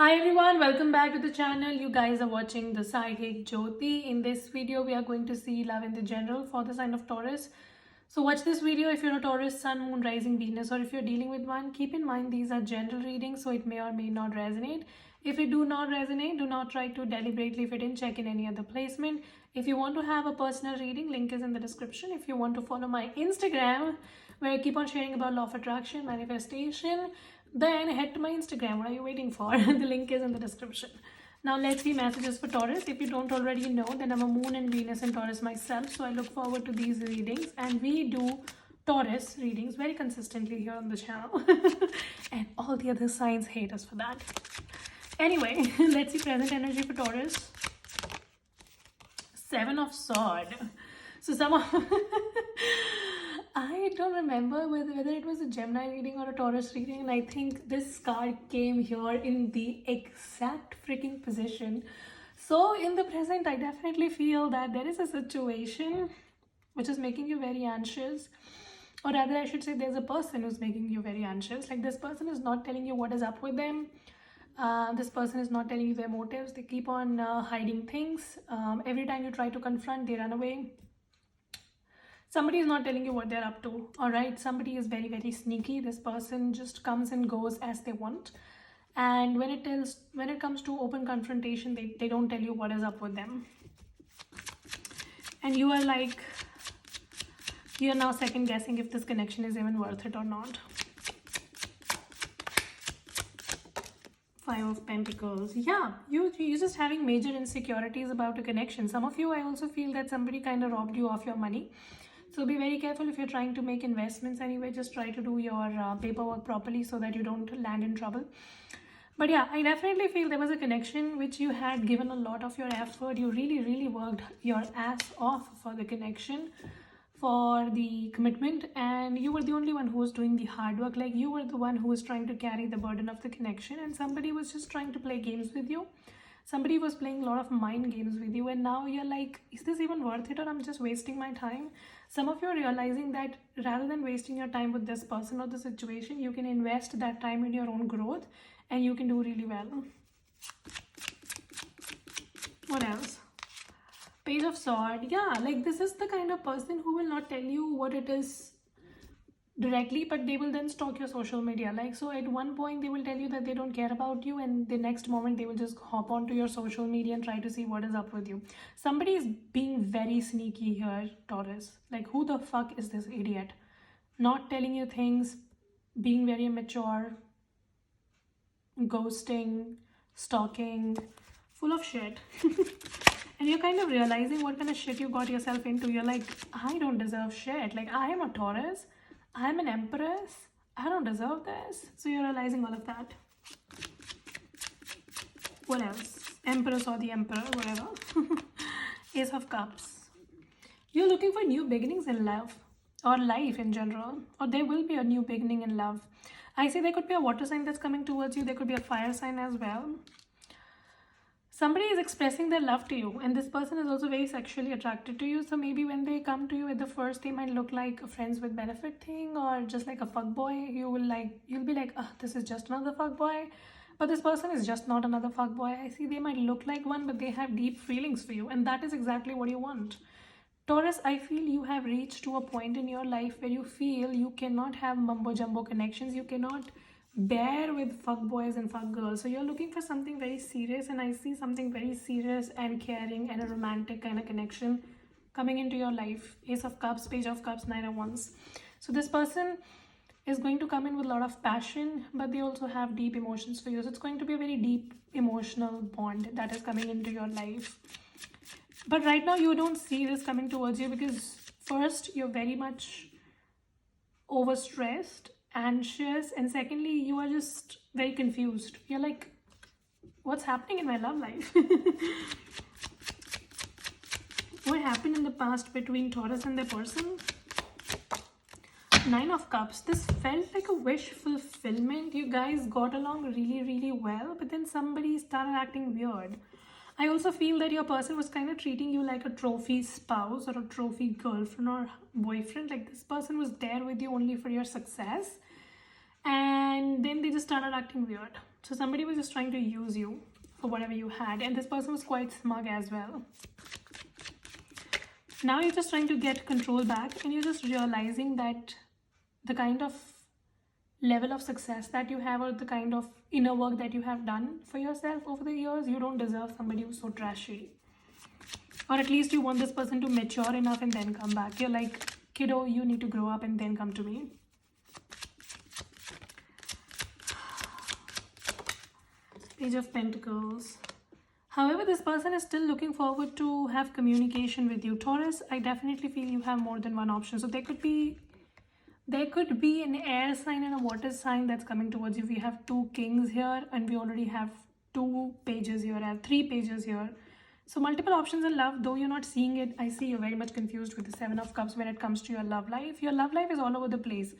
Hi everyone, welcome back to the channel. You guys are watching the Sidekick Jyoti. In this video, we are going to see love in the general for the sign of Taurus. So watch this video if you're a Taurus, Sun, Moon, Rising, Venus, or if you're dealing with one. Keep in mind these are general readings, so it may or may not resonate. If it do not resonate, do not try to deliberately fit in, check in any other placement. If you want to have a personal reading, link is in the description. If you want to follow my Instagram, where I keep on sharing about law of attraction, manifestation, then head to my Instagram. What are you waiting for? The link is in the description. Now let's see messages for Taurus. If you don't already know, then I'm a Moon and Venus and Taurus myself, so I look forward to these readings, and we do Taurus readings very consistently here on the channel. And all the other signs hate us for that. Anyway, let's see present energy for Taurus. Seven of Swords. So some of I don't remember whether it was a Gemini reading or a Taurus reading, and I think this card came here in the exact freaking position. So in the present, I definitely feel that there is a situation which is making you very anxious, or rather I should say there's a person who's making you very anxious. Like, this person is not telling you what is up with them. This person is not telling you their motives. They keep on hiding things. Every time you try to confront, they run away. Somebody is not telling you what they're up to. All right, somebody is very, very sneaky. This person just comes and goes as they want, and when it comes to open confrontation, they don't tell you what is up with them, and you are like, you're now second guessing if this connection is even worth it or not. Five of Pentacles. Yeah, you're just having major insecurities about a connection. Some of you, I also feel that somebody kind of robbed you of your money. So be very careful if you're trying to make investments anyway. Just try to do your paperwork properly so that you don't land in trouble. But yeah, I definitely feel there was a connection which you had given a lot of your effort. You really, really worked your ass off for the connection, for the commitment, and you were the only one who was doing the hard work. Like, you were the one who was trying to carry the burden of the connection, and somebody was just trying to play games with you. Somebody was playing a lot of mind games with you, and now you're like, is this even worth it, or I'm just wasting my time? Some of you are realizing that rather than wasting your time with this person or the situation, you can invest that time in your own growth and you can do really well. What else? Page of Swords. Yeah, like, this is the kind of person who will not tell you what it is directly, but they will then stalk your social media. Like, so at one point they will tell you that they don't care about you, and the next moment they will just hop onto your social media and try to see what is up with you. Somebody is being very sneaky here, Taurus. Like, who the fuck is this idiot? Not telling you things, being very immature, ghosting, stalking, full of shit. And you're kind of realizing what kind of shit you got yourself into. You're like, I don't deserve shit. Like, I am a Taurus, I'm an Empress, I don't deserve this. So you're realizing all of that. What else? Empress or the Emperor, whatever. Ace of Cups. You're looking for new beginnings in love, or life in general, or there will be a new beginning in love. I say there could be a water sign that's coming towards you. There could be a fire sign as well. Somebody is expressing their love to you, and this person is also very sexually attracted to you. So maybe when they come to you at the first, they might look like a friends with benefit thing, or just like a fuckboy. You'll be like, oh, this is just another fuckboy. But this person is just not another fuckboy. I see they might look like one, but they have deep feelings for you, and that is exactly what you want. Taurus, I feel you have reached to a point in your life where you feel you cannot have mumbo jumbo connections. You cannot bear with fuck boys and fuck girls. So you're looking for something very serious, and I see something very serious and caring and a romantic kind of connection coming into your life. Ace of Cups, Page of Cups, Nine of Wands. So this person is going to come in with a lot of passion, but they also have deep emotions for you. So it's going to be a very deep emotional bond that is coming into your life. But right now you don't see this coming towards you because first, you're very much overstressed, anxious, and secondly, you are just very confused. You're like, what's happening in my love life? What happened in the past between Taurus and their person? Nine of Cups. This felt like a wish fulfillment. You guys got along really, really well, but then somebody started acting weird. I also feel that your person was kind of treating you like a trophy spouse or a trophy girlfriend or boyfriend. Like, this person was there with you only for your success, and then they just started acting weird. So somebody was just trying to use you for whatever you had, and this person was quite smug as well. Now you're just trying to get control back, and you're just realizing that the kind of level of success that you have, or the kind of inner work that you have done for yourself over the years, you don't deserve somebody who's so trashy. Or at least you want this person to mature enough and then come back. You're like, kiddo, you need to grow up and then come to me. Page of Pentacles. However, this person is still looking forward to have communication with you. Taurus, I definitely feel you have more than one option. So there could be an air sign and a water sign that's coming towards you. We have 2 kings here, and we already have 2 pages here, and 3 pages here. So multiple options in love, though you're not seeing it. I see you're very much confused with the 7 of Cups when it comes to your love life. Your love life is all over the place.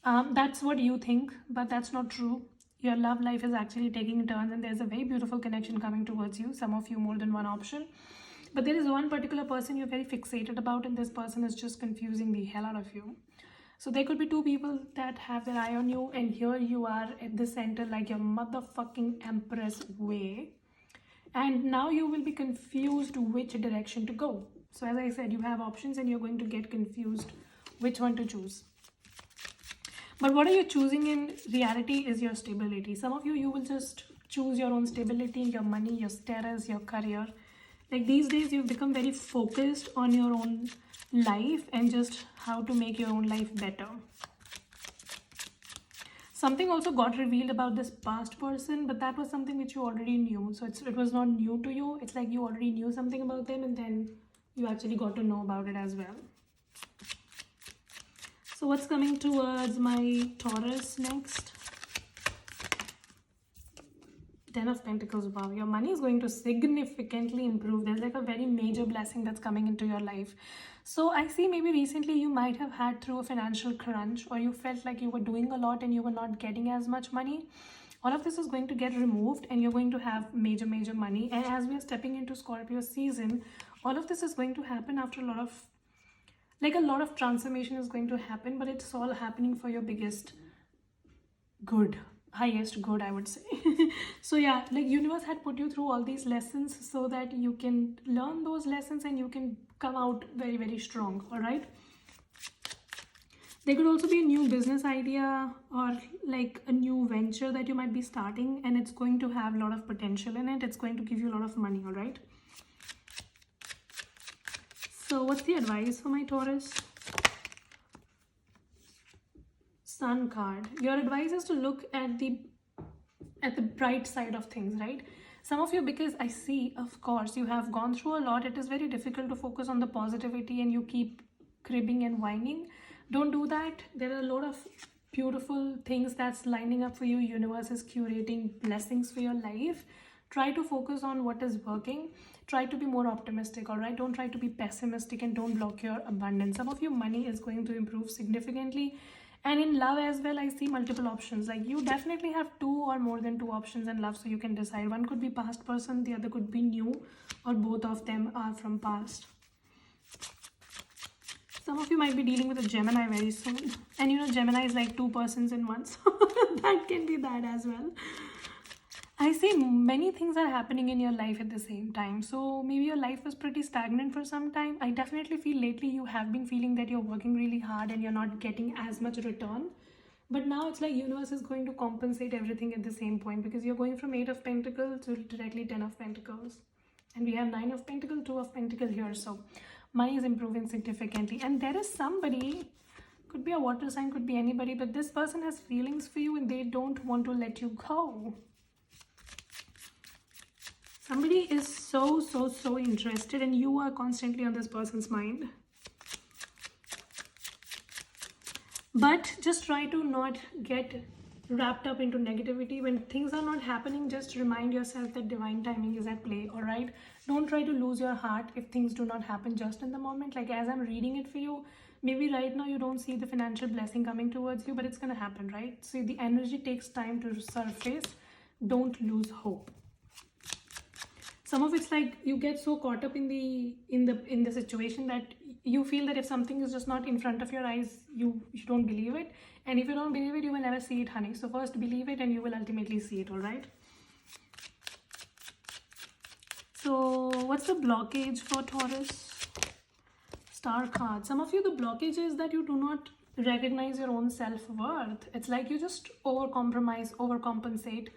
That's what you think, but that's not true. Your love life is actually taking turns, and there's a very beautiful connection coming towards you. Some of you more than one option. But there is one particular person you're very fixated about, and this person is just confusing the hell out of you. So there could be 2 people that have their eye on you, and here you are at the center like your motherfucking empress way. And now you will be confused which direction to go. So as I said, you have options and you're going to get confused which one to choose. But what are you choosing in reality is your stability. Some of you will just choose your own stability, your money, your status, your career. Like these days, you've become very focused on your own life and just how to make your own life better. Something also got revealed about this past person, but that was something which you already knew. So it was not new to you. It's like you already knew something about them, and then you actually got to know about it as well. So what's coming towards my Taurus next? 10 of Pentacles. Wow, your money is going to significantly improve. There's like a very major blessing that's coming into your life. So I see maybe recently you might have had through a financial crunch, or you felt like you were doing a lot and you were not getting as much money. All of this is going to get removed, and you're going to have major money. And as we are stepping into Scorpio season, all of this is going to happen after a lot of transformation is going to happen, but it's all happening for your biggest good, highest good, I would say. So yeah, like universe had put you through all these lessons so that you can learn those lessons and you can come out very strong. All right, there could also be a new business idea or like a new venture that you might be starting, and it's going to have a lot of potential in it. It's going to give you a lot of money. All right, so what's the advice for my Taurus? Sun card. Your advice is to look at the bright side of things, right? Some of you, because I see, of course, you have gone through a lot. It is very difficult to focus on the positivity and you keep cribbing and whining. Don't do that. There are a lot of beautiful things that's lining up for you. Universe is curating blessings for your life. Try to focus on what is working. Try to be more optimistic, all right? Don't try to be pessimistic, and don't block your abundance. Some of your money is going to improve significantly. And in love as well, I see multiple options. Like you definitely have 2 or more than 2 options in love, so you can decide. One could be past person, the other could be new, or both of them are from past. Some of you might be dealing with a Gemini very soon. And you know, Gemini is like 2 persons in one, so that can be that as well. I see many things are happening in your life at the same time. So maybe your life was pretty stagnant for some time. I definitely feel lately you have been feeling that you're working really hard and you're not getting as much return. But now it's like universe is going to compensate everything at the same point, because you're going from 8 of Pentacles to directly 10 of Pentacles. And we have 9 of Pentacles, 2 of Pentacles here. So money is improving significantly. And there is somebody, could be a water sign, could be anybody, but this person has feelings for you and they don't want to let you go. Somebody is so interested, and you are constantly on this person's mind. But just try to not get wrapped up into negativity. When things are not happening, just remind yourself that divine timing is at play, all right? Don't try to lose your heart if things do not happen just in the moment. Like as I'm reading it for you, maybe right now you don't see the financial blessing coming towards you, but it's going to happen, right? So the energy takes time to surface. Don't lose hope. some of it's like you get so caught up in the situation that you feel that if something is just not in front of your eyes, you don't believe it. And if you don't believe it, you will never see it, honey. So first believe it and you will ultimately see it. All right. So what's the blockage for Taurus? Star card. Some of you, the blockage is that you do not recognize your own self-worth. It's like you just overcompromise, overcompensate.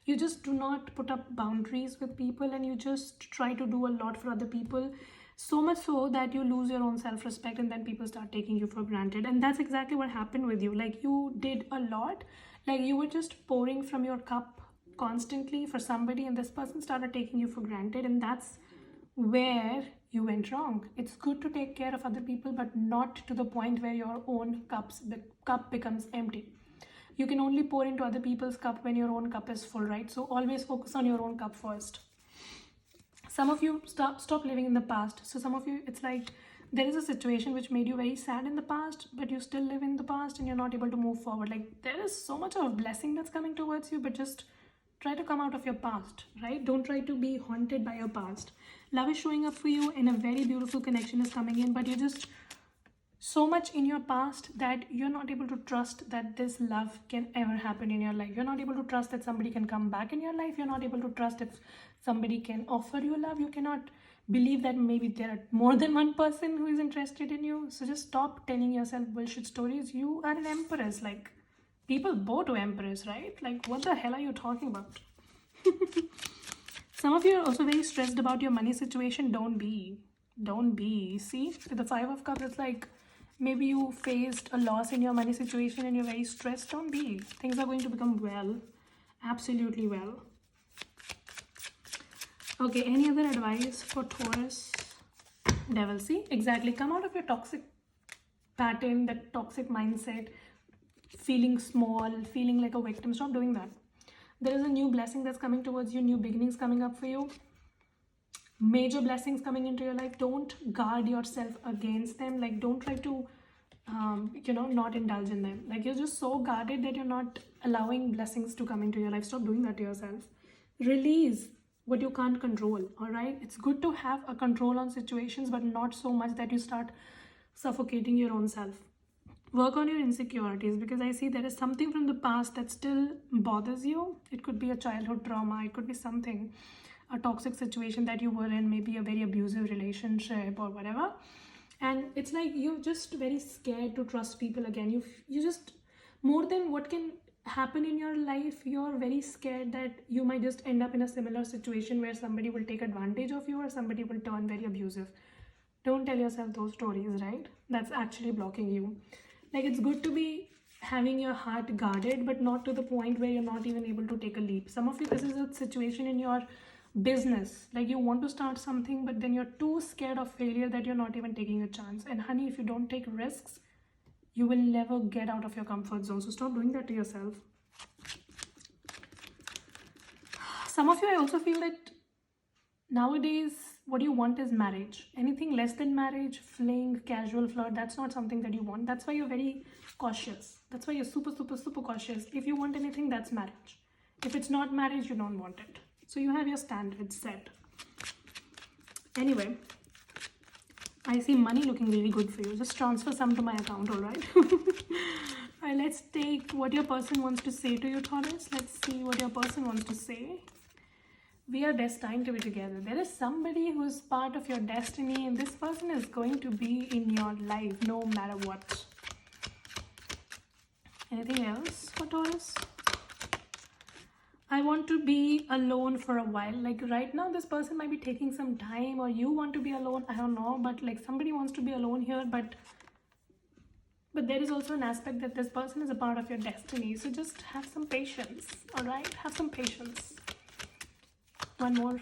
You just do not put up boundaries with people, and you just try to do a lot for other people, so much so that you lose your own self-respect, and then people start taking you for granted. And that's exactly what happened with you. Like, you did a lot, like you were just pouring from your cup constantly for somebody, and this person started taking you for granted, and that's where you went wrong. It's good to take care of other people, but not to the point where your own cup becomes empty. You can only pour into other people's cup when your own cup is full, right? So always focus on your own cup first. Some of you stop living in the past. So some of you, it's like there is a situation which made you very sad in the past, but you still live in the past and you're not able to move forward. Like, there is so much of blessing that's coming towards you, but just try to come out of your past, right? Don't try to be haunted by your past. Love is showing up for you and a very beautiful connection is coming in, but you're just so much in your past that you're not able to trust that this love can ever happen in your life. You're not able to trust that somebody can come back in your life. You're not able to trust if somebody can offer you love. You cannot believe that maybe there are more than one person who is interested in you. So just stop telling yourself bullshit stories. You are an empress. Like, people bow to empress, right? Like, what the hell are you talking about? Some of you are also very stressed about your money situation. Don't be. See, with the 5 of Cups, it's like maybe you faced a loss in your money situation and you're very stressed. Don't be. Things are going to become well. Absolutely well. Okay, any other advice for Taurus? Devil, see? Exactly. Come out of your toxic pattern, that toxic mindset, feeling small, feeling like a victim. Stop doing that. There is a new blessing that's coming towards you, new beginnings coming up for you. Major blessings coming into your life. Don't guard yourself against them. Like, don't try to not indulge in them. Like, you're just so guarded that you're not allowing blessings to come into your life. Stop doing that to yourself. Release what you can't control. All right, it's good to have a control on situations, but not so much that you start suffocating your own self. Work on your insecurities, because I see there is something from the past that still bothers you. It could be a childhood trauma, it could be something, a toxic situation that you were in, maybe a very abusive relationship or whatever, and it's like you're just very scared to trust people again. You just, more than what can happen in your life, you're very scared that you might just end up in a similar situation where somebody will take advantage of you or somebody will turn very abusive. Don't tell yourself those stories, right? That's actually blocking you. Like, it's good to be having your heart guarded, but not to the point where you're not even able to take a leap. Some of you, this is a situation in your business. Like, you want to start something, but then you're too scared of failure that you're not even taking a chance. And honey, if you don't take risks, you will never get out of your comfort zone. So stop doing that to yourself. Some of you, I also feel that nowadays, what you want is marriage. Anything less than marriage, fling, casual flirt, that's not something that you want. That's why you're very cautious. That's why you're super, super, super cautious. If you want anything, that's marriage. If it's not marriage, you don't want it. So you have your standards set. Anyway, I see money looking really good for you. Just transfer some to my account, all right? Alright, let's take what your person wants to say to you, Taurus. Let's see what your person wants to say. We are destined to be together. There is somebody who's part of your destiny, and this person is going to be in your life no matter what. Anything else for Taurus? I want to be alone for a while. Like, right now, this person might be taking some time, or you want to be alone. I don't know, but like, somebody wants to be alone here, but there is also an aspect that this person is a part of your destiny. So just have some patience, all right? Have some patience. One more.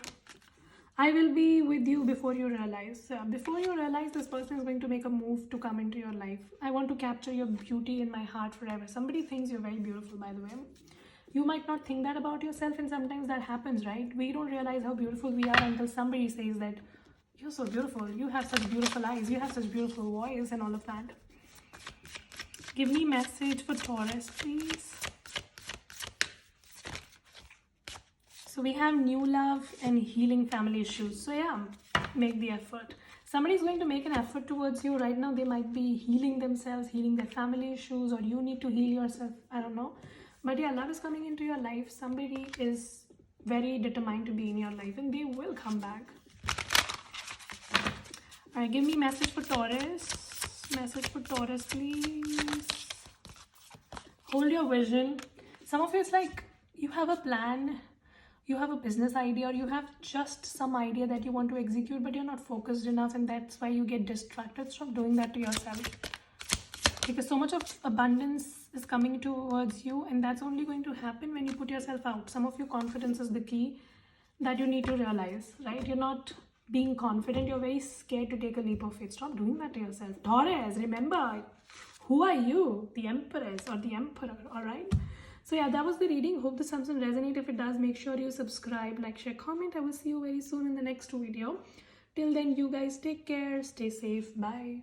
I will be with you before you realize. Before you realize, this person is going to make a move to come into your life. I want to capture your beauty in my heart forever. Somebody thinks you're very beautiful, by the way. You might not think that about yourself, and sometimes that happens, right? We don't realize how beautiful we are until somebody says that you're so beautiful, you have such beautiful eyes, you have such beautiful voice, and all of that. Give me message for Taurus, please. So we have new love and healing family issues. So yeah, make the effort. Somebody is going to make an effort towards you right now. They might be healing themselves, healing their family issues, or you need to heal yourself. I don't know. But yeah, love is coming into your life. Somebody is very determined to be in your life and they will come back. Alright, give me message for Taurus. Message for Taurus, please. Hold your vision. Some of you, it's like you have a plan, you have a business idea, or you have just some idea that you want to execute, but you're not focused enough, and that's why you get distracted. Stop doing that to yourself. Because so much of abundance is coming towards you, and that's only going to happen when you put yourself out. Some of your confidence is the key that you need to realize, right? You're not being confident, you're very scared to take a leap of faith. Stop doing that to yourself. Taurus, remember, who are you? The Empress or the Emperor, all right? So yeah, that was the reading. Hope this something resonate. If it does, make sure you subscribe, like, share, comment. I will see you very soon in the next video. Till then, you guys take care, stay safe, bye.